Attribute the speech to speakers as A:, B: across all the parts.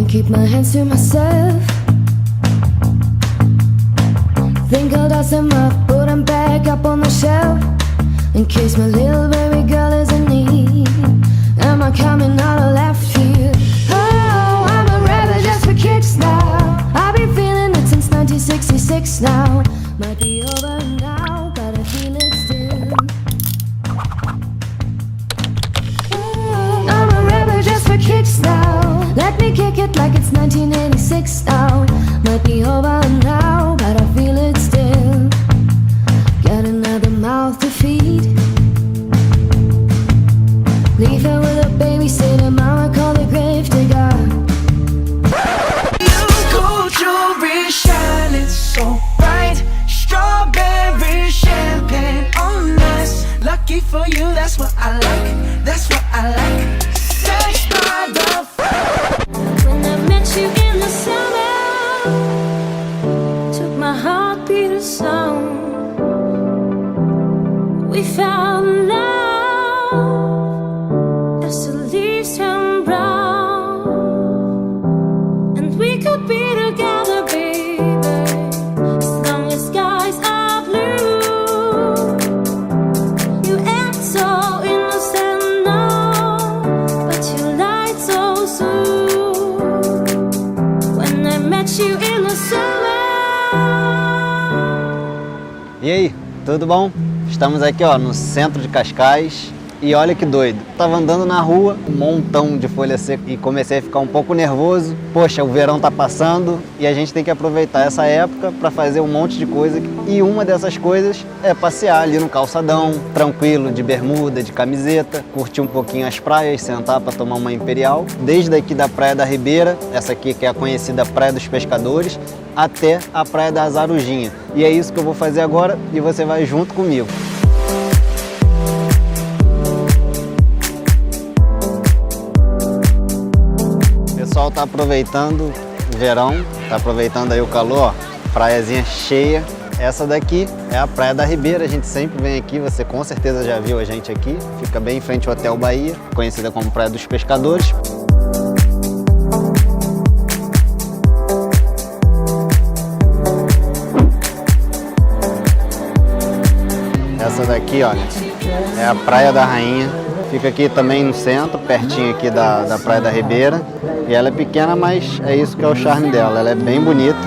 A: Can't keep my hands to myself. Think I'll dust them up, put them back up on the shelf, in case my little baby girl is in need. Am I coming out of left field? Oh, I'm a rebel just for kicks now. I've been feeling it since 1966 now. Might be over now, but I feel it still. Oh, I'm a rebel just for kicks now. Let me kick it like it's 1986 now. Might be over now, but I feel it still. Got another mouth to feed. Leave her with a babysitter, mama call the grave digger.
B: You gold jewelry shining so bright, strawberry champagne on us. Lucky for you, that's what I like, that's what I like. Sex by the
A: When I met you in the summer, took my heartbeat a song. We found love as the leaves turn brown, and we could be together, baby, as long as skies are blue. You act so innocent now, but you lied so soon. When I met you in the summer.
C: E aí, tudo bom? Estamos aqui ó, no centro de Cascais e olha que doido. Tava andando na rua, um montão de folha seca e comecei a ficar um pouco nervoso. Poxa, o verão tá passando e a gente tem que aproveitar essa época para fazer um monte de coisa. E uma dessas coisas é passear ali no calçadão, tranquilo, de bermuda, de camiseta, curtir um pouquinho as praias, sentar para tomar uma imperial. Desde aqui da Praia da Ribeira, essa aqui que é a conhecida Praia dos Pescadores, até a Praia da Azarujinha. E é isso que eu vou fazer agora e você vai junto comigo. O pessoal tá aproveitando o verão, tá aproveitando aí o calor, ó, praiazinha cheia. Essa daqui é a Praia da Ribeira, a gente sempre vem aqui, você com certeza já viu a gente aqui. Fica bem em frente ao Hotel Bahia, conhecida como Praia dos Pescadores. Essa daqui, olha, é a Praia da Rainha. Fica aqui também no centro, pertinho aqui da Praia da Ribeira. E ela é pequena, mas é isso que é o charme dela. Ela é bem bonita.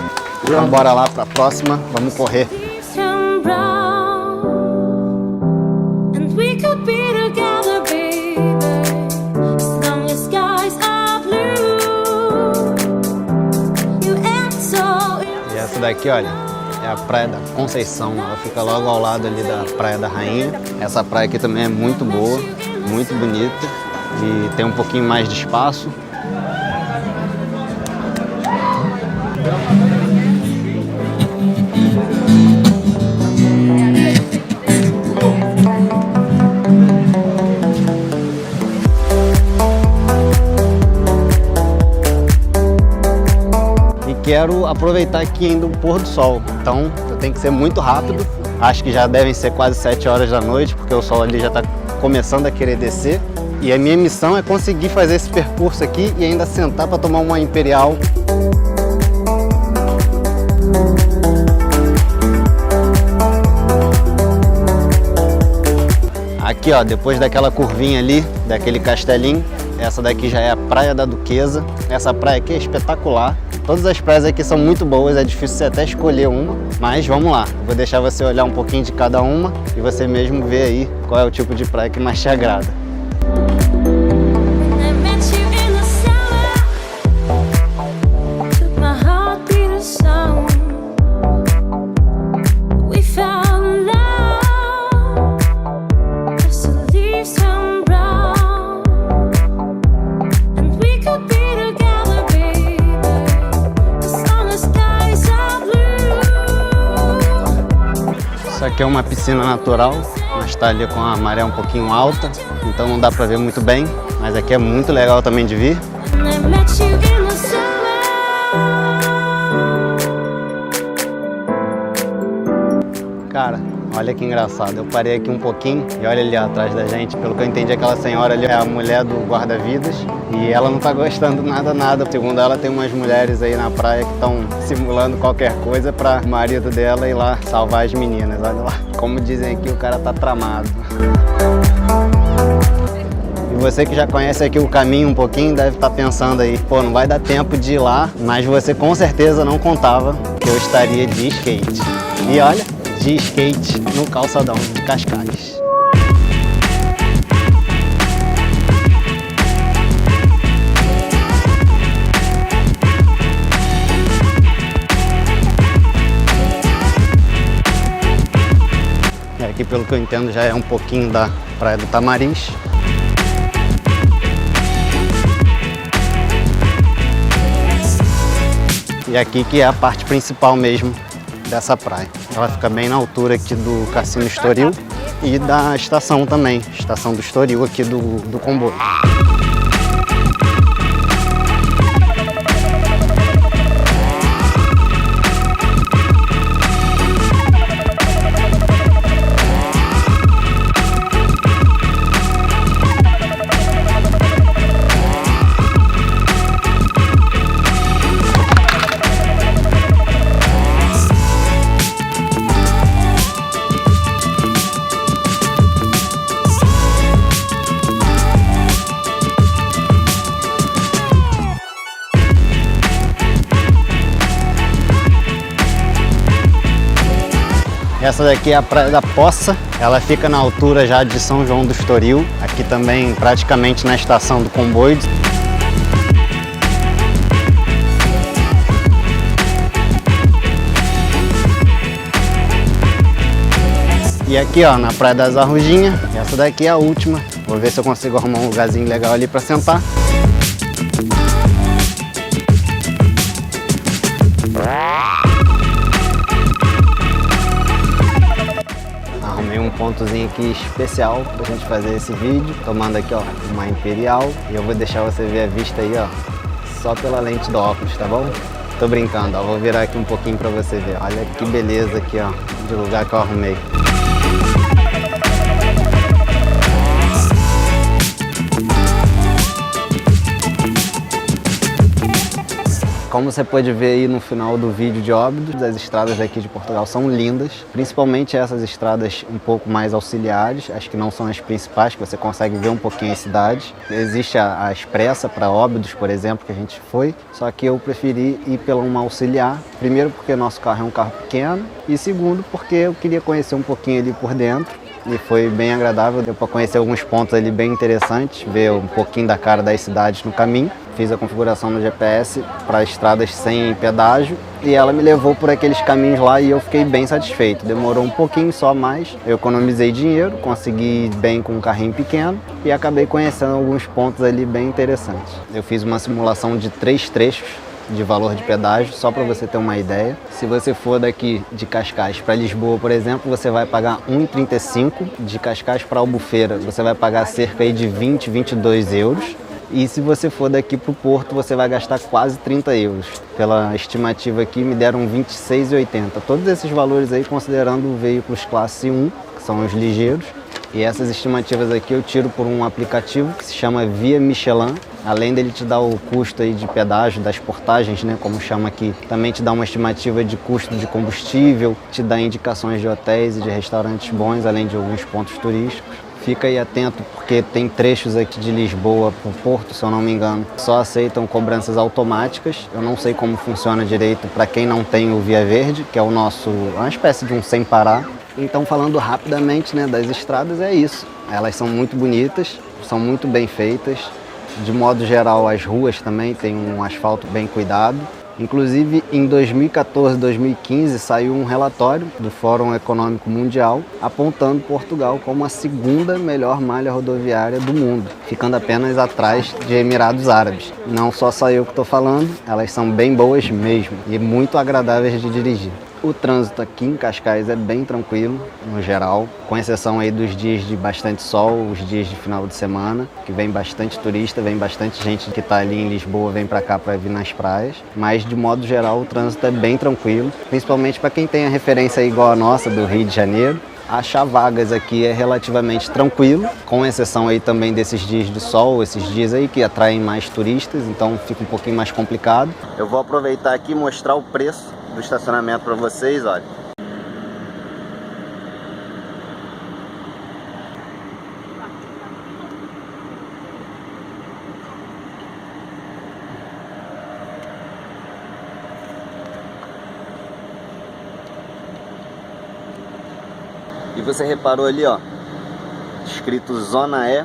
C: Então bora lá pra próxima, vamos correr. E essa daqui, olha, é a Praia da Conceição, ela fica logo ao lado ali da Praia da Rainha. Essa praia aqui também é muito boa, muito bonita e tem um pouquinho mais de espaço. Quero aproveitar aqui ainda o pôr do sol, então eu tenho que ser muito rápido. Acho que já devem ser quase 7 horas da noite, porque o sol ali já está começando a querer descer. E a minha missão é conseguir fazer esse percurso aqui e ainda sentar para tomar uma imperial. Aqui ó, depois daquela curvinha ali, daquele castelinho, essa daqui já é a Praia da Duquesa. Essa praia aqui é espetacular. Todas as praias aqui são muito boas, é difícil você até escolher uma, mas vamos lá. Eu vou deixar você olhar um pouquinho de cada uma e você mesmo ver aí qual é o tipo de praia que mais te agrada. Essa aqui é uma piscina natural, mas está ali com a maré um pouquinho alta, então não dá para ver muito bem, mas aqui é muito legal também de vir. Cara, olha que engraçado, eu parei aqui um pouquinho e olha ali atrás da gente. Pelo que eu entendi, aquela senhora ali é a mulher do guarda-vidas e ela não tá gostando nada. Segundo ela, tem umas mulheres aí na praia que estão simulando qualquer coisa para o marido dela ir lá salvar as meninas. Olha lá, como dizem aqui, o cara tá tramado. E você que já conhece aqui o caminho um pouquinho deve estar pensando aí, pô, não vai dar tempo de ir lá, mas você com certeza não contava que eu estaria de skate. E olha, de skate no calçadão de Cascais. E aqui, pelo que eu entendo, já é um pouquinho da Praia do Tamariz. E aqui que é a parte principal mesmo dessa praia. Ela fica bem na altura aqui do Cassino Estoril e da estação também, estação do Estoril aqui do comboio. Essa daqui é a Praia da Poça, ela fica na altura já de São João do Estoril, aqui também praticamente na estação do comboio. E aqui ó, na Praia das Arrujinhas, essa daqui é a última, vou ver se eu consigo arrumar um lugarzinho legal ali para sentar. Um pontozinho aqui especial pra gente fazer esse vídeo, tomando aqui ó uma Imperial, e eu vou deixar você ver a vista aí ó, só pela lente do óculos, tá bom? Tô brincando, ó, vou virar aqui um pouquinho pra você ver, olha que beleza aqui ó, de lugar que eu arrumei. Como você pode ver aí no final do vídeo de Óbidos, as estradas daqui de Portugal são lindas, principalmente essas estradas um pouco mais auxiliares, acho que não são as principais, que você consegue ver um pouquinho as cidades. Existe a expressa para Óbidos, por exemplo, que a gente foi, só que eu preferi ir pela uma auxiliar, primeiro porque nosso carro é um carro pequeno, e segundo porque eu queria conhecer um pouquinho ali por dentro. E foi bem agradável, deu para conhecer alguns pontos ali bem interessantes, ver um pouquinho da cara das cidades no caminho. Fiz a configuração no GPS para estradas sem pedágio e ela me levou por aqueles caminhos lá e eu fiquei bem satisfeito. Demorou um pouquinho só mais, eu economizei dinheiro, consegui ir bem com um carrinho pequeno e acabei conhecendo alguns pontos ali bem interessantes. Eu fiz uma simulação de 3 trechos de valor de pedágio, só para você ter uma ideia. Se você for daqui de Cascais para Lisboa, por exemplo, você vai pagar R$ 1,35. De Cascais para Albufeira, você vai pagar cerca aí de 20, 22 euros. E se você for daqui para o Porto, você vai gastar quase 30 euros. Pela estimativa aqui, me deram R$ 26,80. Todos esses valores aí considerando veículos classe 1, que são os ligeiros. E essas estimativas aqui eu tiro por um aplicativo que se chama Via Michelin. Além dele te dar o custo aí de pedágio, das portagens, né, como chama aqui, também te dá uma estimativa de custo de combustível, te dá indicações de hotéis e de restaurantes bons, além de alguns pontos turísticos. Fica aí atento porque tem trechos aqui de Lisboa para o Porto, se eu não me engano, só aceitam cobranças automáticas. Eu não sei como funciona direito para quem não tem o Via Verde, que é o nosso, uma espécie de um sem parar. Então, falando rapidamente, né, das estradas, é isso. Elas são muito bonitas, são muito bem feitas. De modo geral, as ruas também têm um asfalto bem cuidado. Inclusive, em 2014, 2015, saiu um relatório do Fórum Econômico Mundial apontando Portugal como a segunda melhor malha rodoviária do mundo, ficando apenas atrás de Emirados Árabes. Não só eu que estou falando, elas são bem boas mesmo e muito agradáveis de dirigir. O trânsito aqui em Cascais é bem tranquilo, no geral, com exceção aí dos dias de bastante sol, os dias de final de semana, que vem bastante turista, vem bastante gente que está ali em Lisboa, vem para cá para vir nas praias. Mas, de modo geral, o trânsito é bem tranquilo, principalmente para quem tem a referência igual a nossa, do Rio de Janeiro. Achar vagas aqui é relativamente tranquilo, com exceção aí também desses dias de sol, esses dias aí que atraem mais turistas, então fica um pouquinho mais complicado. Eu vou aproveitar aqui e mostrar o preço do estacionamento para vocês, olha. E você reparou ali, ó, escrito Zona E.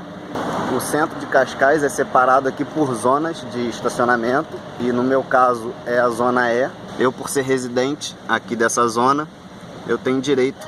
C: O centro de Cascais é separado aqui por zonas de estacionamento e no meu caso é a Zona E. Eu, por ser residente aqui dessa zona, eu tenho direito,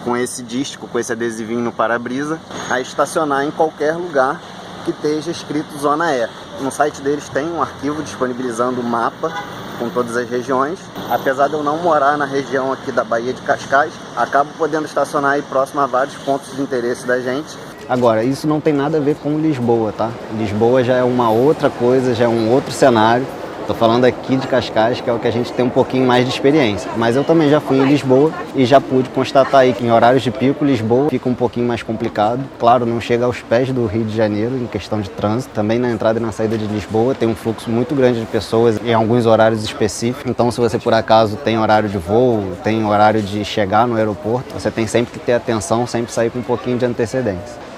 C: com esse dístico, com esse adesivinho no para-brisa, a estacionar em qualquer lugar que esteja escrito Zona E. No site deles tem um arquivo disponibilizando o mapa com todas as regiões. Apesar de eu não morar na região aqui da Baía de Cascais, acabo podendo estacionar aí próximo a vários pontos de interesse da gente. Agora, isso não tem nada a ver com Lisboa, tá? Lisboa já é uma outra coisa, já é um outro cenário. Tô falando aqui de Cascais, que é o que a gente tem um pouquinho mais de experiência. Mas eu também já fui em Lisboa e já pude constatar aí que em horários de pico, Lisboa fica um pouquinho mais complicado. Claro, não chega aos pés do Rio de Janeiro em questão de trânsito. Também na entrada e na saída de Lisboa tem um fluxo muito grande de pessoas em alguns horários específicos. Então, se você por acaso tem horário de voo, tem horário de chegar no aeroporto, você tem sempre que ter atenção, sempre sair com um pouquinho de antecedência.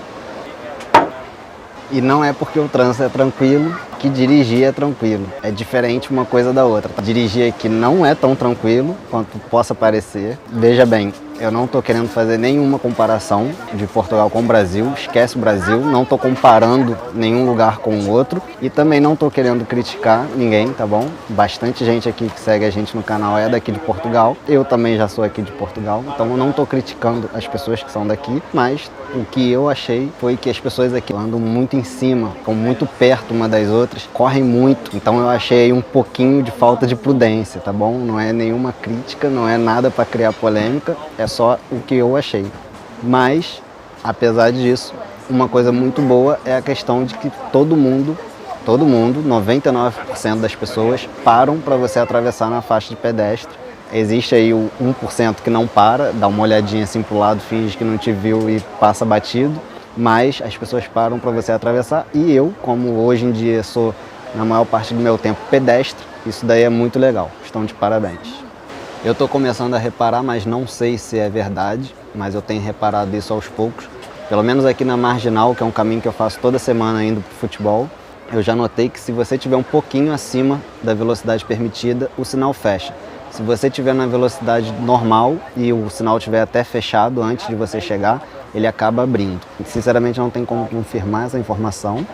C: E não é porque o trânsito é tranquilo que dirigir é tranquilo. É diferente uma coisa da outra. Dirigir aqui não é tão tranquilo quanto possa parecer. Veja bem, eu não estou querendo fazer nenhuma comparação de Portugal com o Brasil. Esquece o Brasil, não estou comparando nenhum lugar com o outro. E também não estou querendo criticar ninguém, tá bom? Bastante gente aqui que segue a gente no canal é daqui de Portugal. Eu também já sou aqui de Portugal, então eu não estou criticando as pessoas que são daqui, mas o que eu achei foi que as pessoas aqui andam muito em cima, ficam muito perto uma das outras, correm muito. Então eu achei um pouquinho de falta de prudência, tá bom? Não é nenhuma crítica, não é nada para criar polêmica, é só o que eu achei. Mas, apesar disso, uma coisa muito boa é a questão de que todo mundo, 99% das pessoas param para você atravessar na faixa de pedestre. Existe aí o 1% que não para, dá uma olhadinha assim pro lado, finge que não te viu e passa batido, mas as pessoas param para você atravessar e eu, como hoje em dia sou, na maior parte do meu tempo, pedestre, isso daí é muito legal, estão de parabéns. Eu estou começando a reparar, mas não sei se é verdade, mas eu tenho reparado isso aos poucos, pelo menos aqui na Marginal, que é um caminho que eu faço toda semana indo pro futebol, eu já notei que se você estiver um pouquinho acima da velocidade permitida, o sinal fecha. Se você estiver na velocidade normal e o sinal estiver até fechado antes de você chegar, ele acaba abrindo. Sinceramente, não tem como confirmar essa informação,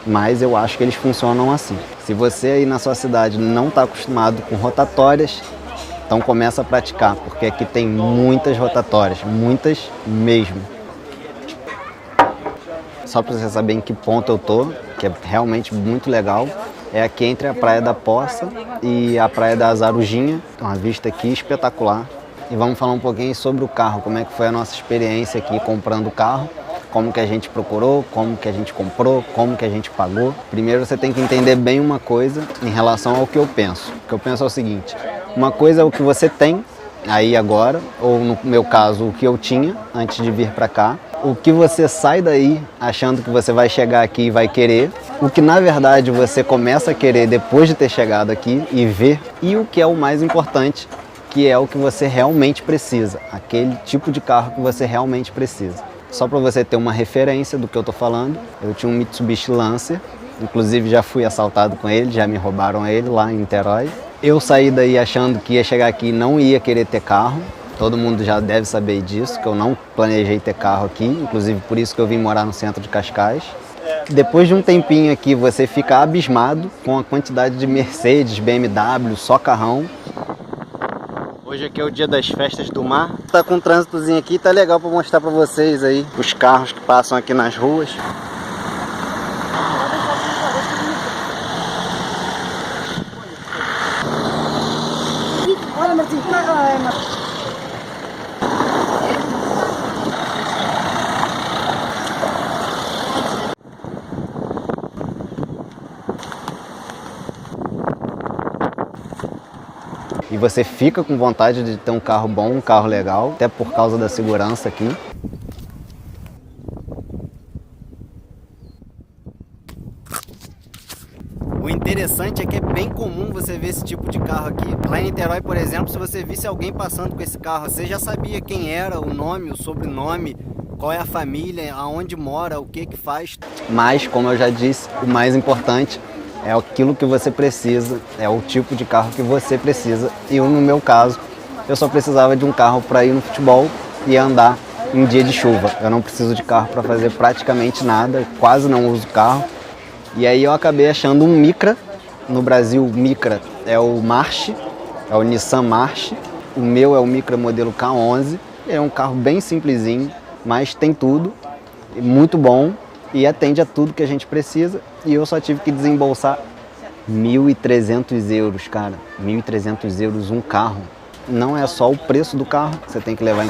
C: mas eu acho que eles funcionam assim. Se você aí na sua cidade não está acostumado com rotatórias, então começa a praticar, porque aqui tem muitas rotatórias, muitas mesmo. Só para você saber em que ponto eu tô, que é realmente muito legal, é aqui entre a Praia da Poça e a Praia da Azarujinha. Uma vista aqui espetacular. E vamos falar um pouquinho sobre o carro, como é que foi a nossa experiência aqui comprando o carro, como que a gente procurou, como que a gente comprou, como que a gente pagou. Primeiro você tem que entender bem uma coisa em relação ao que eu penso. O que eu penso é o seguinte, uma coisa é o que você tem aí agora, ou no meu caso o que eu tinha antes de vir para cá. O que você sai daí achando que você vai chegar aqui e vai querer, o que na verdade você começa a querer depois de ter chegado aqui e ver, e o que é o mais importante, que é o que você realmente precisa, aquele tipo de carro que você realmente precisa. Só para você ter uma referência do que eu tô falando, eu tinha um Mitsubishi Lancer, inclusive já fui assaltado com ele, já me roubaram ele lá em Niterói. Eu saí daí achando que ia chegar aqui e não ia querer ter carro. Todo mundo já deve saber disso, que eu não planejei ter carro aqui, inclusive por isso que eu vim morar no centro de Cascais. Depois de um tempinho aqui, você fica abismado com a quantidade de Mercedes, BMW, só carrão. Hoje aqui é o dia das festas do mar. Tá com um trânsitozinho aqui, tá legal para mostrar para vocês aí os carros que passam aqui nas ruas.
D: Olha, Martim,
C: você fica com vontade de ter um carro bom, um carro legal, até por causa da segurança aqui. O interessante é que é bem comum você ver esse tipo de carro aqui. Lá em Niterói, por exemplo, se você visse alguém passando com esse carro, você já sabia quem era, o nome, o sobrenome, qual é a família, aonde mora, o que que faz. Mas, como eu já disse, o mais importante é aquilo que você precisa, é o tipo de carro que você precisa. E no meu caso, eu só precisava de um carro para ir no futebol e andar em dia de chuva. Eu não preciso de carro para fazer praticamente nada, quase não uso carro. E aí eu acabei achando um Micra. No Brasil, o Micra é o March, é o Nissan March. O meu é o Micra modelo K11. É um carro bem simplesinho, mas tem tudo, muito bom e atende a tudo que a gente precisa. E eu só tive que desembolsar 1.300 euros, cara. 1.300 euros um carro. Não é só o preço do carro, você tem que levar em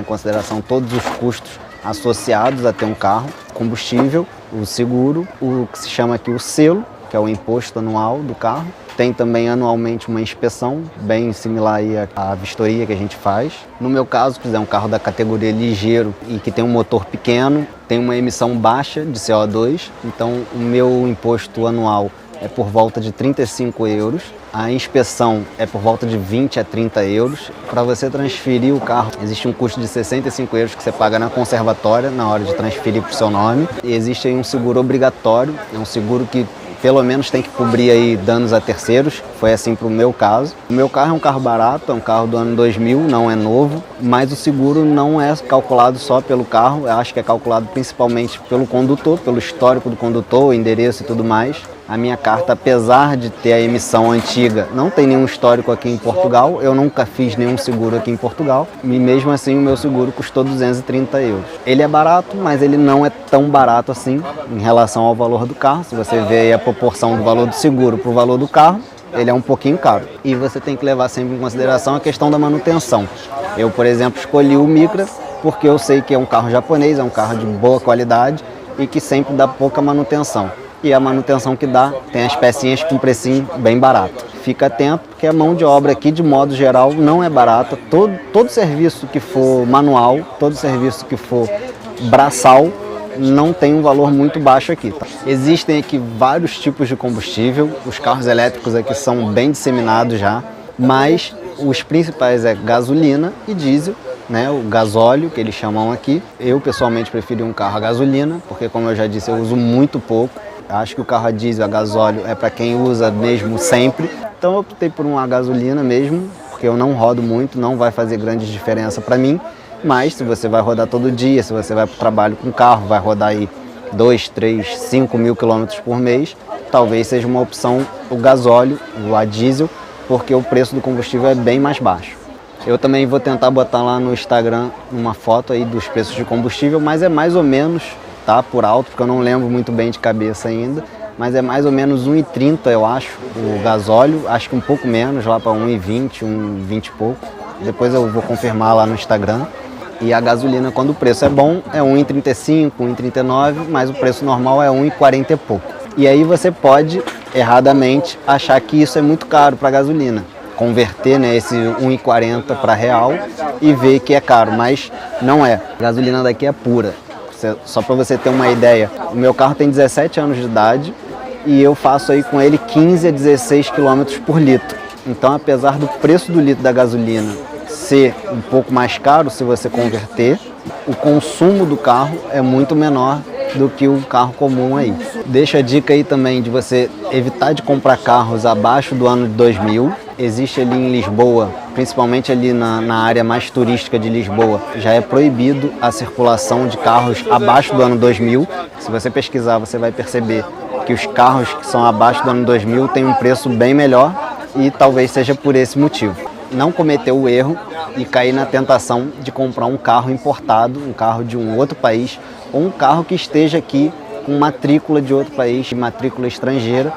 C: consideração, todos os custos associados a ter um carro, combustível, o seguro, o que se chama aqui o selo, que é o imposto anual do carro. Tem também anualmente uma inspeção, bem similar aí à vistoria que a gente faz. No meu caso, se quiser um carro da categoria ligeiro e que tem um motor pequeno, tem uma emissão baixa de CO2, então o meu imposto anual é por volta de 35 euros. A inspeção é por volta de 20 a 30 euros. Para você transferir o carro, existe um custo de 65 euros que você paga na conservatória na hora de transferir para o seu nome. E existe aí um seguro obrigatório, é um seguro que pelo menos tem que cobrir aí danos a terceiros, foi assim para o meu caso. O meu carro é um carro barato, é um carro do ano 2000, não é novo, mas o seguro não é calculado só pelo carro, eu acho que é calculado principalmente pelo condutor, pelo histórico do condutor, o endereço e tudo mais. A minha carta, apesar de ter a emissão antiga, não tem nenhum histórico aqui em Portugal, eu nunca fiz nenhum seguro aqui em Portugal, e mesmo assim o meu seguro custou 230 euros. Ele é barato, mas ele não é tão barato assim em relação ao valor do carro. Se você vê aí a proporção do valor do seguro para o valor do carro, ele é um pouquinho caro. E você tem que levar sempre em consideração a questão da manutenção. Eu, por exemplo, escolhi o Micra porque eu sei que é um carro japonês, é um carro de boa qualidade e que sempre dá pouca manutenção. E a manutenção que dá tem as pecinhas com precinho bem barato. Fica atento, porque a mão de obra aqui, de modo geral, não é barata. Todo serviço que for manual, todo serviço que for braçal, não tem um valor muito baixo aqui. Tá? Existem aqui vários tipos de combustível, os carros elétricos aqui são bem disseminados já, mas os principais é gasolina e diesel, né? O gasóleo, que eles chamam aqui. Eu, pessoalmente, preferi um carro a gasolina, porque, como eu já disse, eu uso muito pouco. Acho que o carro a diesel, a gasóleo, é para quem usa mesmo sempre. Então eu optei por uma gasolina mesmo, porque eu não rodo muito, não vai fazer grande diferença para mim. Mas se você vai rodar todo dia, se você vai para o trabalho com carro, vai rodar aí 2, 3, 5 mil quilômetros por mês, talvez seja uma opção o gasóleo, o a diesel, porque o preço do combustível é bem mais baixo. Eu também vou tentar botar lá no Instagram uma foto aí dos preços de combustível, mas é mais ou menos, tá, por alto, porque eu não lembro muito bem de cabeça ainda, mas é mais ou menos 1,30 eu acho, o gasóleo, acho que um pouco menos, lá para 1,20, 1,20 e pouco. Depois eu vou confirmar lá no Instagram. E a gasolina, quando o preço é bom, é 1,35, 1,39, mas o preço normal é 1,40 e pouco. E aí você pode, erradamente, achar que isso é muito caro para a gasolina. Converter, né, esse 1,40 para real e ver que é caro, mas não é. A gasolina daqui é pura. Só para você ter uma ideia, o meu carro tem 17 anos de idade e eu faço aí com ele 15 a 16 km por litro. Então, apesar do preço do litro da gasolina ser um pouco mais caro se você converter, o consumo do carro é muito menor do que o carro comum aí. Deixa a dica aí também de você evitar de comprar carros abaixo do ano de 2000. Existe ali em Lisboa, principalmente ali na área mais turística de Lisboa, já é proibido a circulação de carros abaixo do ano 2000. Se você pesquisar, você vai perceber que os carros que são abaixo do ano 2000 têm um preço bem melhor e talvez seja por esse motivo. Não cometer o erro e cair na tentação de comprar um carro importado, um carro de um outro país, ou um carro que esteja aqui com matrícula de outro país, matrícula estrangeira,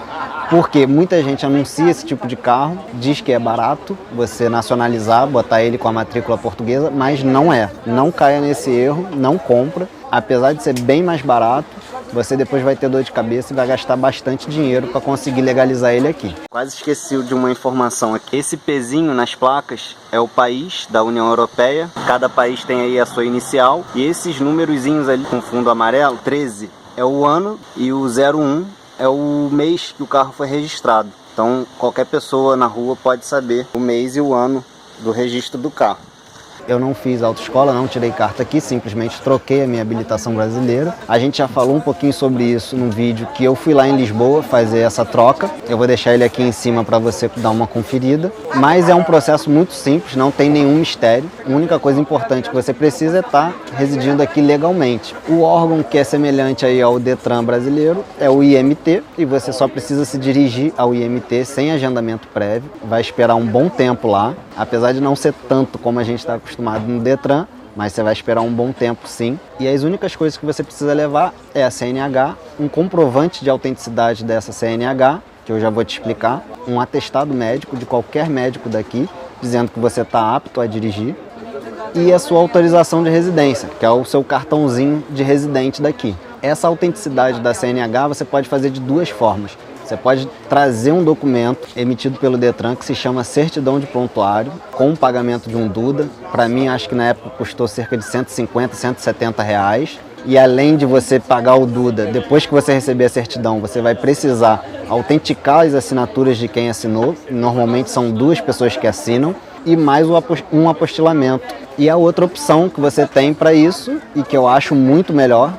C: Porque muita gente anuncia esse tipo de carro, diz que é barato você nacionalizar, botar ele com a matrícula portuguesa, mas não é. Não caia nesse erro, não compra. Apesar de ser bem mais barato, você depois vai ter dor de cabeça e vai gastar bastante dinheiro para conseguir legalizar ele aqui. Quase esqueci de uma informação aqui. Esse pezinho nas placas é o país da União Europeia. Cada país tem aí a sua inicial. E esses númerozinhos ali com fundo amarelo, 13 é o ano e o 01 é o mês que o carro foi registrado. Então qualquer pessoa na rua pode saber o mês e o ano do registro do carro. Eu não fiz autoescola, não tirei carta aqui, simplesmente troquei a minha habilitação brasileira. A gente já falou um pouquinho sobre isso no vídeo que eu fui lá em Lisboa fazer essa troca. Eu vou deixar ele aqui em cima para você dar uma conferida. Mas é um processo muito simples, não tem nenhum mistério. A única coisa importante que você precisa é estar residindo aqui legalmente. O órgão que é semelhante aí ao Detran brasileiro é o IMT e você só precisa se dirigir ao IMT sem agendamento prévio. Vai esperar um bom tempo lá, apesar de não ser tanto como a gente está acostumado no Detran, mas você vai esperar um bom tempo sim. E as únicas coisas que você precisa levar é a CNH, um comprovante de autenticidade dessa CNH, que eu já vou te explicar, um atestado médico de qualquer médico daqui, dizendo que você está apto a dirigir, e a sua autorização de residência, que é o seu cartãozinho de residente daqui. Essa autenticidade da CNH você pode fazer de duas formas. Você pode trazer um documento emitido pelo Detran que se chama Certidão de Prontuário, com o pagamento de um Duda. Para mim, acho que na época custou cerca de 150, 170 reais. E além de você pagar o Duda, depois que você receber a certidão, você vai precisar autenticar as assinaturas de quem assinou. Normalmente são 2 pessoas que assinam. E mais um apostilamento. E a outra opção que você tem para isso, e que eu acho muito melhor,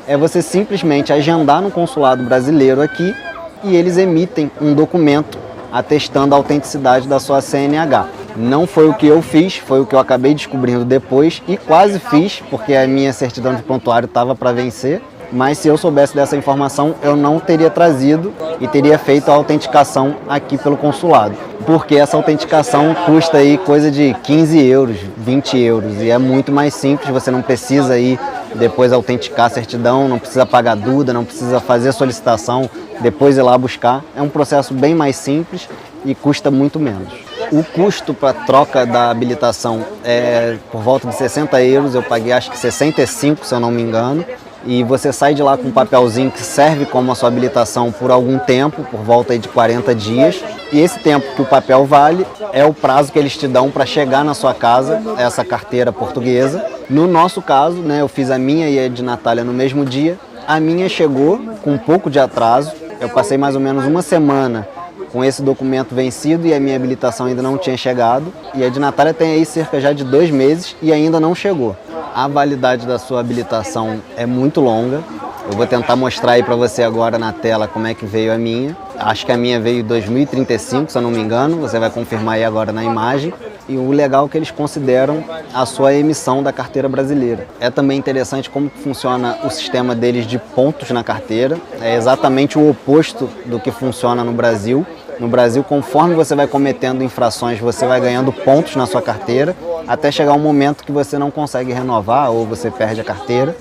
C: é você simplesmente agendar no consulado brasileiro aqui e eles emitem um documento atestando a autenticidade da sua CNH. Não foi o que eu fiz, foi o que eu acabei descobrindo depois e quase fiz, porque a minha certidão de prontuário estava para vencer, mas se eu soubesse dessa informação, eu não teria trazido e teria feito a autenticação aqui pelo consulado. Porque essa autenticação custa aí coisa de 15 euros, 20 euros, e é muito mais simples, você não precisa ir depois autenticar a certidão, não precisa pagar Duda, não precisa fazer solicitação, depois ir lá buscar. É um processo bem mais simples e custa muito menos. O custo para troca da habilitação é por volta de 60 euros, eu paguei acho que 65, se eu não me engano. E você sai de lá com um papelzinho que serve como a sua habilitação por algum tempo, por volta de 40 dias. E esse tempo que o papel vale é o prazo que eles te dão para chegar na sua casa, essa carteira portuguesa. No nosso caso, né, eu fiz a minha e a de Natália no mesmo dia. A minha chegou com um pouco de atraso. Eu passei mais ou menos uma semana com esse documento vencido e a minha habilitação ainda não tinha chegado. E a de Natália tem aí cerca já de 2 meses e ainda não chegou. A validade da sua habilitação é muito longa. Eu vou tentar mostrar aí para você agora na tela como é que veio a minha. Acho que a minha veio em 2035, se eu não me engano. Você vai confirmar aí agora na imagem. E o legal é que eles consideram a sua emissão da carteira brasileira. É também interessante como funciona o sistema deles de pontos na carteira. É exatamente o oposto do que funciona no Brasil. No Brasil, conforme você vai cometendo infrações, você vai ganhando pontos na sua carteira, até chegar um momento que você não consegue renovar ou você perde a carteira.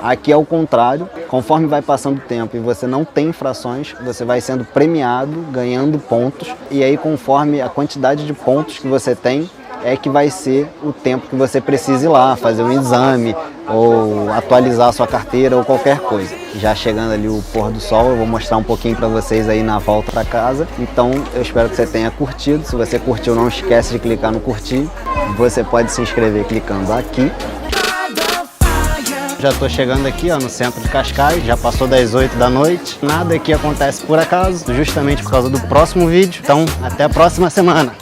C: Aqui é o contrário, conforme vai passando o tempo e você não tem infrações, você vai sendo premiado, ganhando pontos, e aí conforme a quantidade de pontos que você tem, é que vai ser o tempo que você precisa ir lá, fazer um exame, ou atualizar a sua carteira, ou qualquer coisa. Já chegando ali o pôr do sol, eu vou mostrar um pouquinho para vocês aí na volta para casa. Então eu espero que você tenha curtido. Se você curtiu, não esquece de clicar no curtir. Você pode se inscrever clicando aqui. Já estou chegando aqui no centro de Cascais, já passou das 8 da noite. Nada aqui acontece por acaso, justamente por causa do próximo vídeo. Então até a próxima semana.